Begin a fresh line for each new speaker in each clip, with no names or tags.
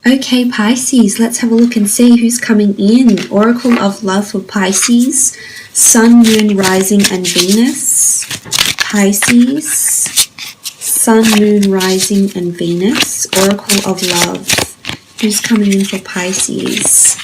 Okay, Pisces, let's have a look and see who's coming in. Oracle of Love for Pisces, Sun, Moon, Rising, and Venus. Pisces, Sun, Moon, Rising, and Venus. Oracle of Love. Who's coming in for Pisces?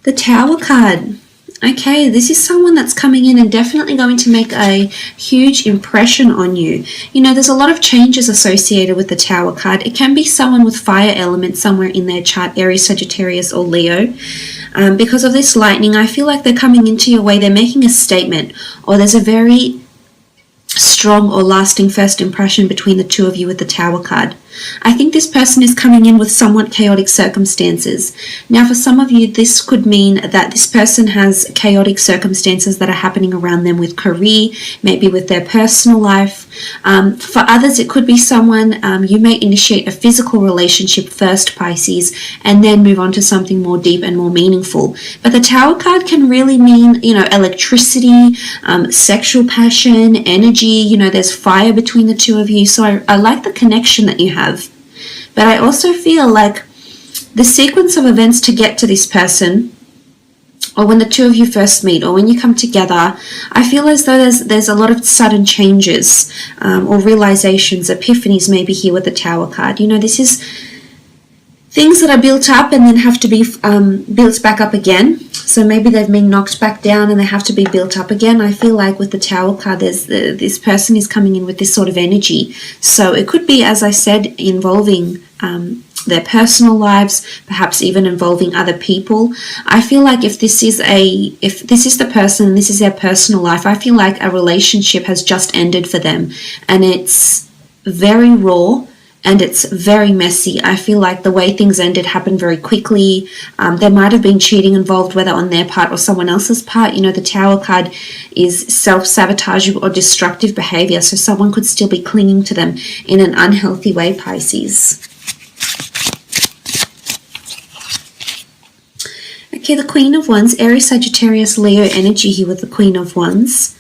The Tower card. Okay, this is someone that's coming in and definitely going to make a huge impression on you. You know, there's a lot of changes associated with the Tower card. It can be someone with fire element somewhere in their chart, Aries, Sagittarius, or Leo. Because of this lightning, I feel like they're coming into your way. They're making a statement, or there's a very strong or lasting first impression between the two of you with the Tower card. I think this person is coming in with somewhat chaotic circumstances. Now, for some of you, this could mean that this person has chaotic circumstances that are happening around them with career, maybe with their personal life. For others, it could be someone, you may initiate a physical relationship first, Pisces, and then move on to something more deep and more meaningful. But the Tower card can really mean, you know, electricity, sexual passion, energy. You know, there's fire between the two of you. So I like the connection that you have. But I also feel like the sequence of events to get to this person, or when the two of you first meet, or when you come together, I feel as though there's a lot of sudden changes or realizations, epiphanies maybe here with the Tower card. You know, this is things that are built up and then have to be built back up again. So maybe they've been knocked back down and they have to be built up again. I feel like with the Tower card, this person is coming in with this sort of energy. So it could be, as I said, involving their personal lives, perhaps even involving other people. I feel like if this is the person, this is their personal life, I feel like a relationship has just ended for them, and it's very raw. And it's very messy. I feel like the way things ended happened very quickly. There might have been cheating involved, whether on their part or someone else's part. You know, the Tower card is self-sabotage or destructive behavior. So someone could still be clinging to them in an unhealthy way, Pisces. Okay, the Queen of Wands, Aries, Sagittarius, Leo energy here with the Queen of Wands.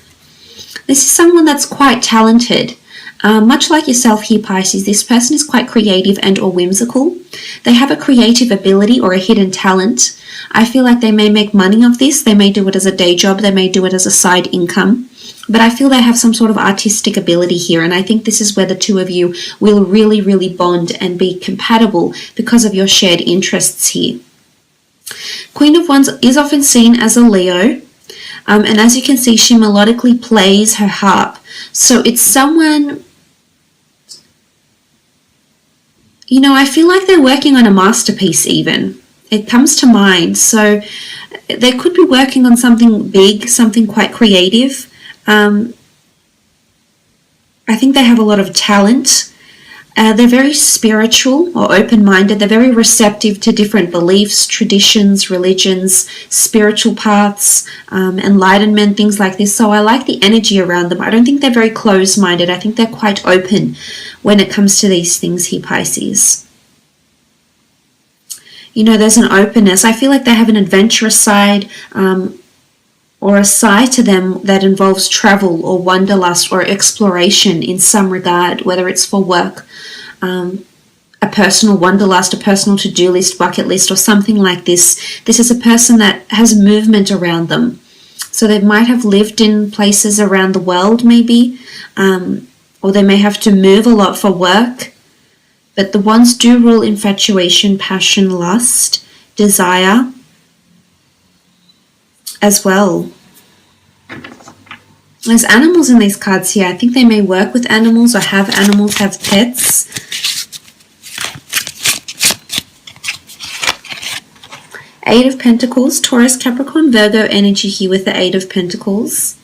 This is someone that's quite talented. Much like yourself here, Pisces, this person is quite creative and or whimsical. They have a creative ability or a hidden talent. I feel like they may make money of this. They may do it as a day job. They may do it as a side income. But I feel they have some sort of artistic ability here. And I think this is where the two of you will really, really bond and be compatible because of your shared interests here. Queen of Wands is often seen as a Leo. And as you can see, she melodically plays her harp. So it's someone, you know, I feel like they're working on a masterpiece even. It comes to mind. So they could be working on something big, something quite creative. I think they have a lot of talent. They're very spiritual or open-minded. They're very receptive to different beliefs, traditions, religions, spiritual paths, enlightenment, things like this. So I like the energy around them. I don't think they're very closed-minded. I think they're quite open when it comes to these things here, Pisces. You know, there's an openness. I feel like they have an adventurous side, or a side to them that involves travel or wanderlust or exploration in some regard, whether it's for work, a personal wanderlust, a personal to-do list, bucket list, or something like this. This is a person that has movement around them. So they might have lived in places around the world maybe, or they may have to move a lot for work. But the ones do rule infatuation, passion, lust, desire, as well. There's animals in these cards here. I think they may work with animals or have animals, have pets. Eight of Pentacles, Taurus, Capricorn, Virgo energy here with the Eight of Pentacles.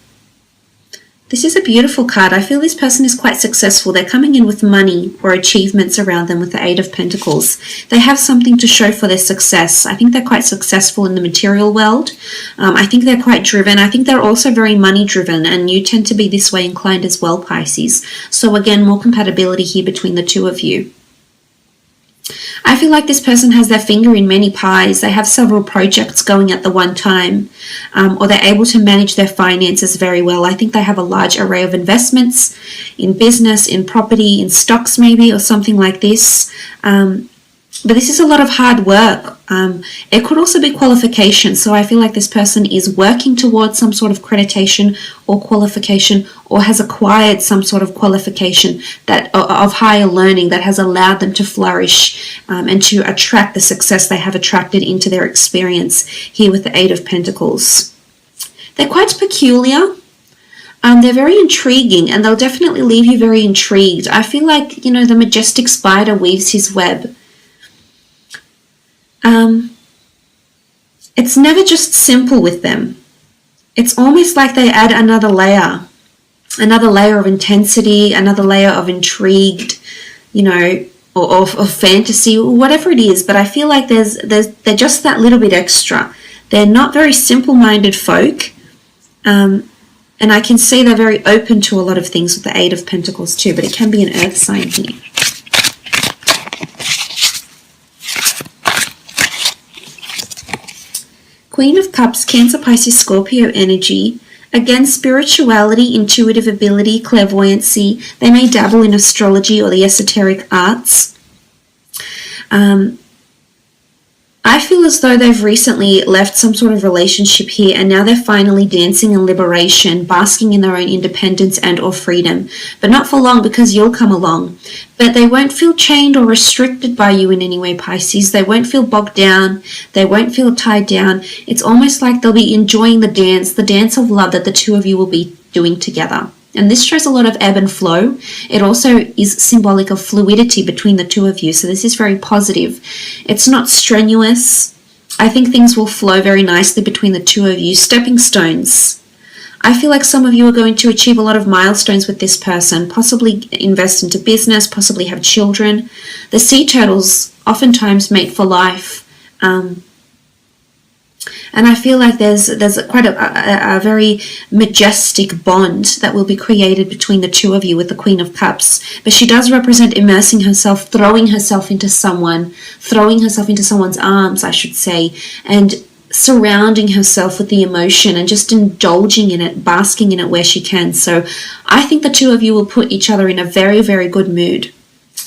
This is a beautiful card. I feel this person is quite successful. They're coming in with money or achievements around them with the Eight of Pentacles. They have something to show for their success. I think they're quite successful in the material world. I think they're quite driven. I think they're also very money driven, and you tend to be this way inclined as well, Pisces. So again, more compatibility here between the two of you. I feel like this person has their finger in many pies. They have several projects going at the one time, or they're able to manage their finances very well. I think they have a large array of investments in business, in property, in stocks maybe, or something like this. But this is a lot of hard work. It could also be qualification. So I feel like this person is working towards some sort of accreditation or qualification, or has acquired some sort of qualification that of higher learning that has allowed them to flourish and to attract the success they have attracted into their experience here with the Eight of Pentacles. They're quite peculiar. They're very intriguing, and they'll definitely leave you very intrigued. I feel like, you know, the majestic spider weaves his web. It's never just simple with them. It's almost like they add another layer of intensity, another layer of intrigued, you know, or of fantasy, or whatever it is. But I feel like they're just that little bit extra. They're not very simple-minded folk, and I can see they're very open to a lot of things with the Eight of Pentacles too. But it can be an earth sign here. Queen of Cups, Cancer, Pisces, Scorpio energy. Again, spirituality, intuitive ability, clairvoyancy. They may dabble in astrology or the esoteric arts. I feel as though they've recently left some sort of relationship here, and now they're finally dancing in liberation, basking in their own independence and or freedom. But not for long, because you'll come along. But they won't feel chained or restricted by you in any way, Pisces. They won't feel bogged down. They won't feel tied down. It's almost like they'll be enjoying the dance of love that the two of you will be doing together. And this shows a lot of ebb and flow. It also is symbolic of fluidity between the two of you. So this is very positive. It's not strenuous. I think things will flow very nicely between the two of you. Stepping stones. I feel like some of you are going to achieve a lot of milestones with this person, possibly invest into business, possibly have children. The sea turtles oftentimes mate for life. And I feel like there's quite a very majestic bond that will be created between the two of you with the Queen of Cups. But she does represent immersing herself, throwing herself into someone's arms, I should say, and surrounding herself with the emotion and just indulging in it, basking in it where she can. So I think the two of you will put each other in a very, very good mood.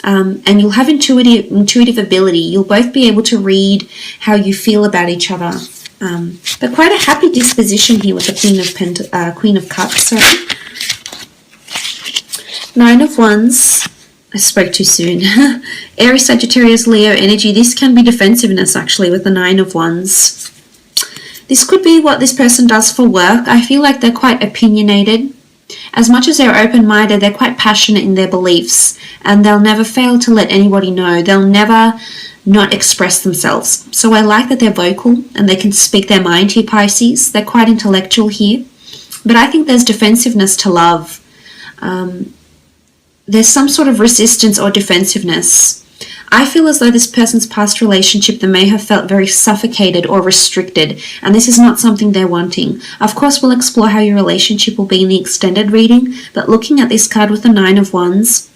And you'll have intuitive ability. You'll both be able to read how you feel about each other. But quite a happy disposition here with the Queen of Cups. Sorry. Nine of Wands. I spoke too soon. Aries, Sagittarius, Leo energy. This can be defensiveness actually with the Nine of Wands. This could be what this person does for work. I feel like they're quite opinionated. As much as they're open-minded, they're quite passionate in their beliefs, and they'll never fail to let anybody know. They'll never not express themselves. So I like that they're vocal and they can speak their mind here, Pisces. They're quite intellectual here. But I think there's defensiveness to love. There's some sort of resistance or defensiveness. I feel as though this person's past relationship, they may have felt very suffocated or restricted, and this is not something they're wanting. Of course, we'll explore how your relationship will be in the extended reading, but looking at this card with the Nine of Wands,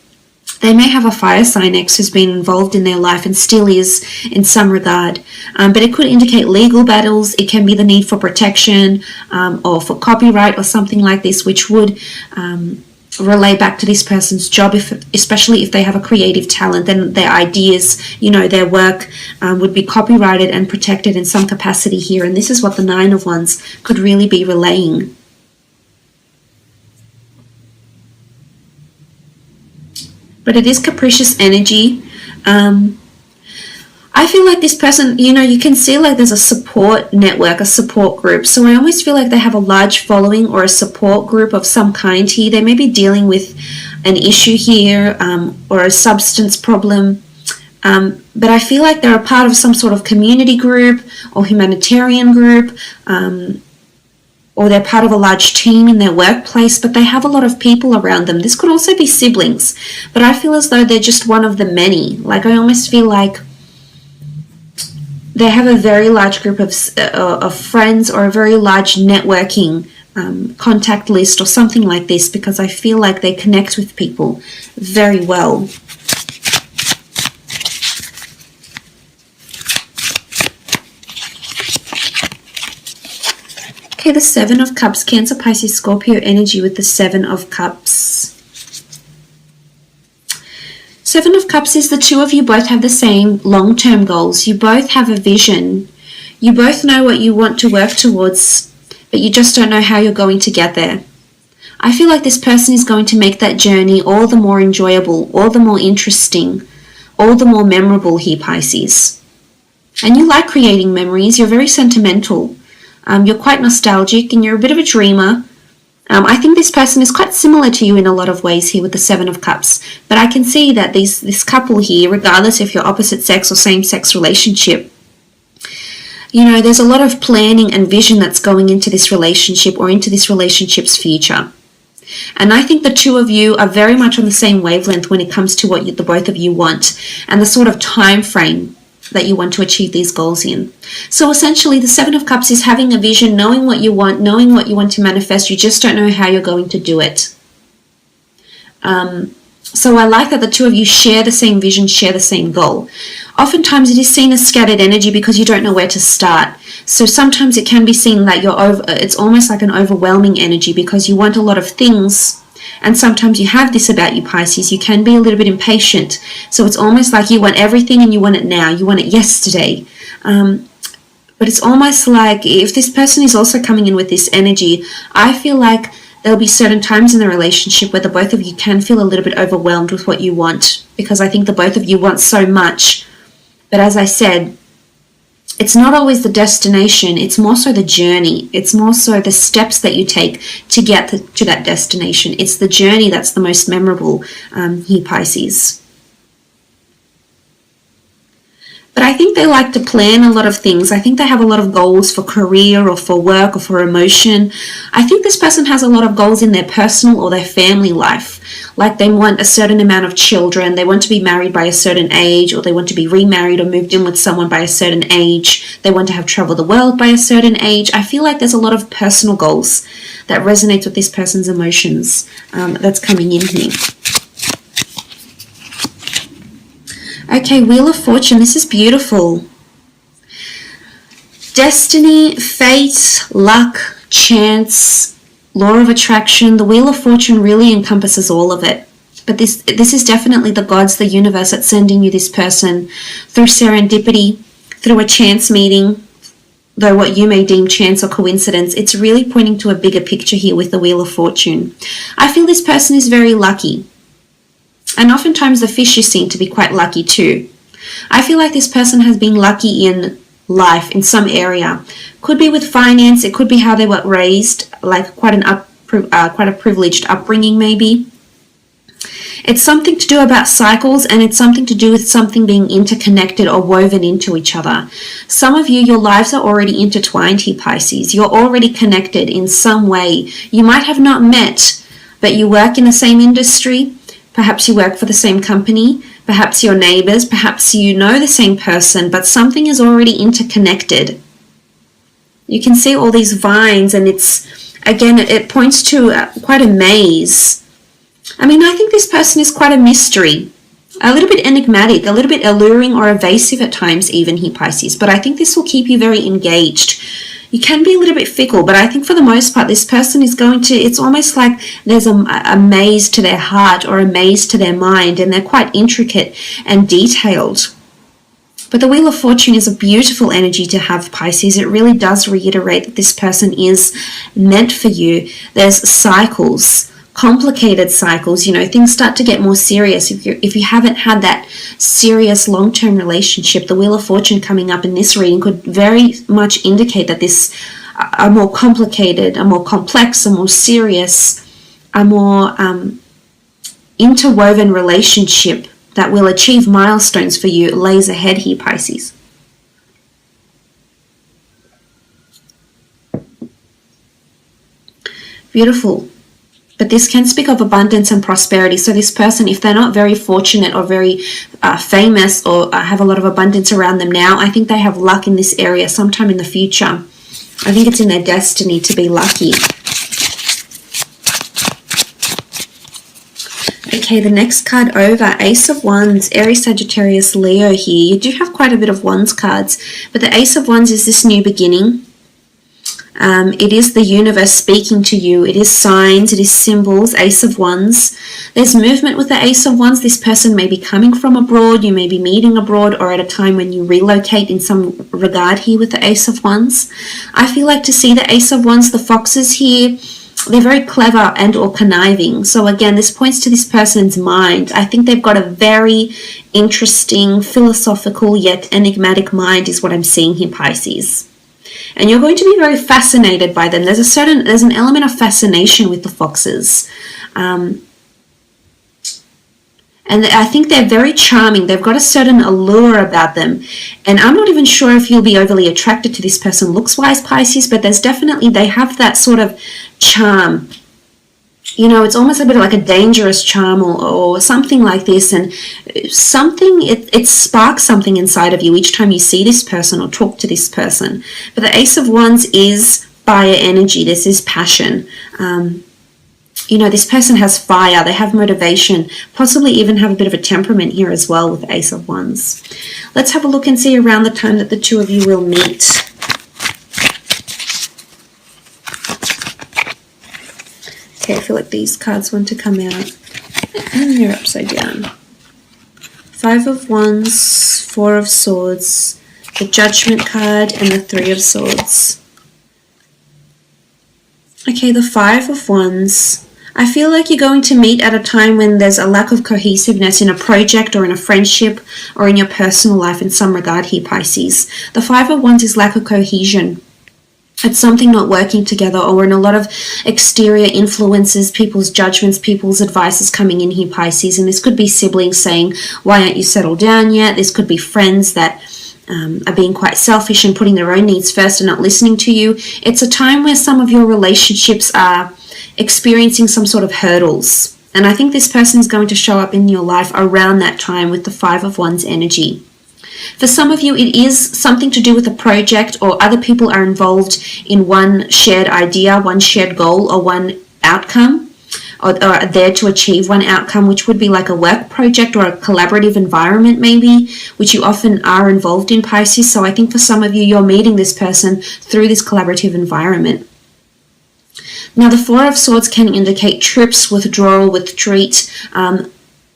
they may have a fire sign ex who's been involved in their life and still is in some regard. But it could indicate legal battles. It can be the need for protection or for copyright or something like this, which would relay back to this person's job, especially if they have a creative talent. Then their ideas, their work would be copyrighted and protected in some capacity here. And this is what the Nine of Wands could really be relaying. But it is capricious energy. I feel like this person, you can see like there's a support network, a support group. So I almost feel like they have a large following or a support group of some kind here. They may be dealing with an issue here or a substance problem. But I feel like they're a part of some sort of community group or humanitarian group, or they're part of a large team in their workplace, but they have a lot of people around them. This could also be siblings, but I feel as though they're just one of the many. Like I almost feel like they have a very large group of friends or a very large networking contact list or something like this, because I feel like they connect with people very well. Okay, the Seven of Cups, Cancer, Pisces, Scorpio energy with the Seven of Cups. Seven of Cups is the two of you both have the same long-term goals. You both have a vision. You both know what you want to work towards, but you just don't know how you're going to get there. I feel like this person is going to make that journey all the more enjoyable, all the more interesting, all the more memorable here, Pisces. And you like creating memories. You're very sentimental. You're quite nostalgic and you're a bit of a dreamer. I think this person is quite similar to you in a lot of ways here with the Seven of Cups. But I can see that this couple here, regardless if you're opposite sex or same-sex relationship, you know, there's a lot of planning and vision that's going into this relationship or into this relationship's future. And I think the two of you are very much on the same wavelength when it comes to what the both of you want and the sort of time frame that you want to achieve these goals in. So essentially the Seven of Cups is having a vision, knowing what you want to manifest. You just don't know how you're going to do it. So I like that the two of you share the same vision, share the same goal. Oftentimes it is seen as scattered energy because you don't know where to start. So sometimes it can be seen that it's almost like an overwhelming energy because you want a lot of things. And sometimes you have this about you, Pisces. You can be a little bit impatient. So it's almost like you want everything and you want it now. You want it yesterday. But it's almost like if this person is also coming in with this energy, I feel like there'll be certain times in the relationship where the both of you can feel a little bit overwhelmed with what you want, because I think the both of you want so much. But as I said, it's not always the destination, it's more so the journey. It's more so the steps that you take to get to that destination. It's the journey that's the most memorable here, Pisces. But I think they like to plan a lot of things. I think they have a lot of goals for career or for work or for emotion. I think this person has a lot of goals in their personal or their family life. Like they want a certain amount of children, they want to be married by a certain age, or they want to be remarried or moved in with someone by a certain age. They want to have traveled the world by a certain age. I feel like there's a lot of personal goals that resonate with this person's emotions that's coming in here. Okay, Wheel of Fortune, this is beautiful. Destiny, fate, luck, chance, law of attraction. The Wheel of Fortune really encompasses all of it. But this is definitely the gods, the universe that's sending you this person through serendipity, through a chance meeting, though what you may deem chance or coincidence. It's really pointing to a bigger picture here with the Wheel of Fortune. I feel this person is very lucky. And oftentimes the fish is seen to be quite lucky too. I feel like this person has been lucky in life in some area. Could be with finance, it could be how they were raised, like quite a privileged upbringing maybe. It's something to do about cycles, and it's something to do with something being interconnected or woven into each other. Some of you, your lives are already intertwined here, Pisces. You're already connected in some way. You might have not met, but you work in the same industry. Perhaps you work for the same company, perhaps you're neighbors, perhaps you know the same person, but something is already interconnected. You can see all these vines, and it points to quite a maze. I mean, I think this person is quite a mystery, a little bit enigmatic, a little bit alluring or evasive at times even here, Pisces, but I think this will keep you very engaged. You can be a little bit fickle, but I think for the most part, this person is it's almost like there's a maze to their heart or a maze to their mind, and they're quite intricate and detailed. But the Wheel of Fortune is a beautiful energy to have, Pisces. It really does reiterate that this person is meant for you. There's cycles, complicated cycles, you know, things start to get more serious. If you haven't had that serious long-term relationship, the Wheel of Fortune coming up in this reading could very much indicate that this a more complicated, a more complex, a more serious, a more interwoven relationship that will achieve milestones for you lays ahead here, Pisces. Beautiful. But this can speak of abundance and prosperity. So this person, if they're not very fortunate or very famous or have a lot of abundance around them now, I think they have luck in this area sometime in the future. I think it's in their destiny to be lucky. Okay, the next card over, Ace of Wands, Aries, Sagittarius, Leo here. You do have quite a bit of Wands cards, but the Ace of Wands is this new beginning. It is the universe speaking to you. It is signs, it is symbols, Ace of Wands. There's movement with the Ace of Wands. This person may be coming from abroad. You may be meeting abroad or at a time when you relocate in some regard here with the Ace of Wands. I feel like to see the Ace of Wands, the foxes here, they're very clever and or conniving. So again, this points to this person's mind. I think they've got a very interesting, philosophical yet enigmatic mind is what I'm seeing here, Pisces. And you're going to be very fascinated by them. There's an element of fascination with the foxes. And I think they're very charming. They've got a certain allure about them. And I'm not even sure if you'll be overly attracted to this person looks-wise, Pisces, but they have that sort of charm. You know, it's almost a bit like a dangerous charm or something like this. And it sparks something inside of you each time you see this person or talk to this person. But the Ace of Wands is fire energy. This is passion. You know, this person has fire, they have motivation, possibly even have a bit of a temperament here as well with the Ace of Wands. Let's have a look and see around the time that the two of you will meet. Okay, I feel like these cards want to come out. And they're upside down. 5 of Wands, 4 of Swords, the Judgment card, and the 3 of Swords. Okay, the 5 of Wands. I feel like you're going to meet at a time when there's a lack of cohesiveness in a project or in a friendship or in your personal life in some regard here, Pisces. The 5 of Wands is lack of cohesion. It's something not working together, or in a lot of exterior influences, people's judgments, people's advices coming in here, Pisces. And this could be siblings saying, why aren't you settled down yet? This could be friends that are being quite selfish and putting their own needs first and not listening to you. It's a time where some of your relationships are experiencing some sort of hurdles. And I think this person is going to show up in your life around that time with the 5 of Wands energy. For some of you, it is something to do with a project, or other people are involved in one shared idea, one shared goal, or one outcome, or are there to achieve one outcome, which would be like a work project or a collaborative environment maybe, which you often are involved in, Pisces. So I think for some of you, you're meeting this person through this collaborative environment. Now, the 4 of Swords can indicate trips, withdrawal, retreat.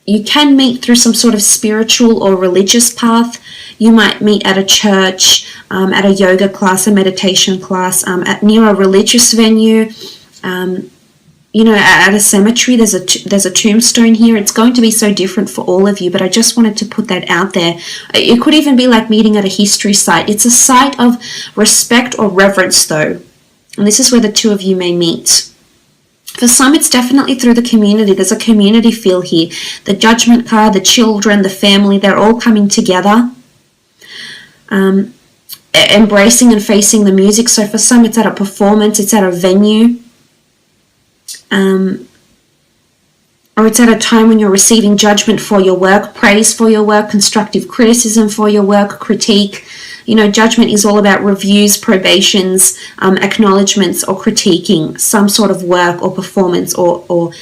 You can meet through some sort of spiritual or religious path. You might meet at a church, at a yoga class, a meditation class, near a religious venue, you know, at a cemetery. There's a tombstone here. It's going to be so different for all of you, but I just wanted to put that out there. It could even be like meeting at a history site. It's a site of respect or reverence, though. And this is where the two of you may meet. For some, it's definitely through the community. There's a community feel here. The Judgment card, the children, the family, they're all coming together, embracing and facing the music. So for some, it's at a performance, it's at a venue, or it's at a time when you're receiving judgment for your work, praise for your work, constructive criticism for your work, critique. You know, judgment is all about reviews, probations, acknowledgements, or critiquing some sort of work or performance or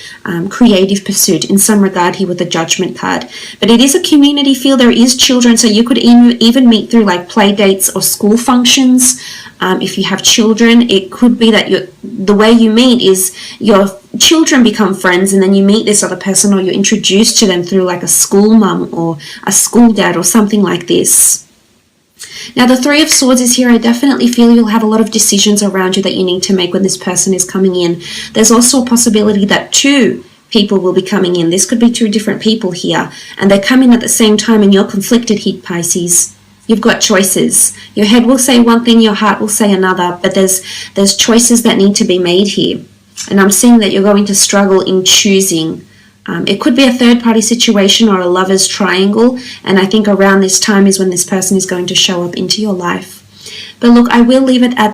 creative pursuit in some regard here with the Judgment card. But it is a community feel. There is children, so you could even meet through like play dates or school functions. If you have children, it could be that the way you meet is your children become friends, and then you meet this other person, or you're introduced to them through like a school mum or a school dad or something like this. Now, the 3 of Swords is here. I definitely feel you'll have a lot of decisions around you that you need to make when this person is coming in. There's also a possibility that 2 people will be coming in. This could be 2 different people here, and they come in at the same time, and you're conflicted here, Pisces. You've got choices. Your head will say one thing, your heart will say another, but there's choices that need to be made here. And I'm seeing that you're going to struggle in choosing. It could be a third-party situation or a lover's triangle, and I think around this time is when this person is going to show up into your life. But look, I will leave it at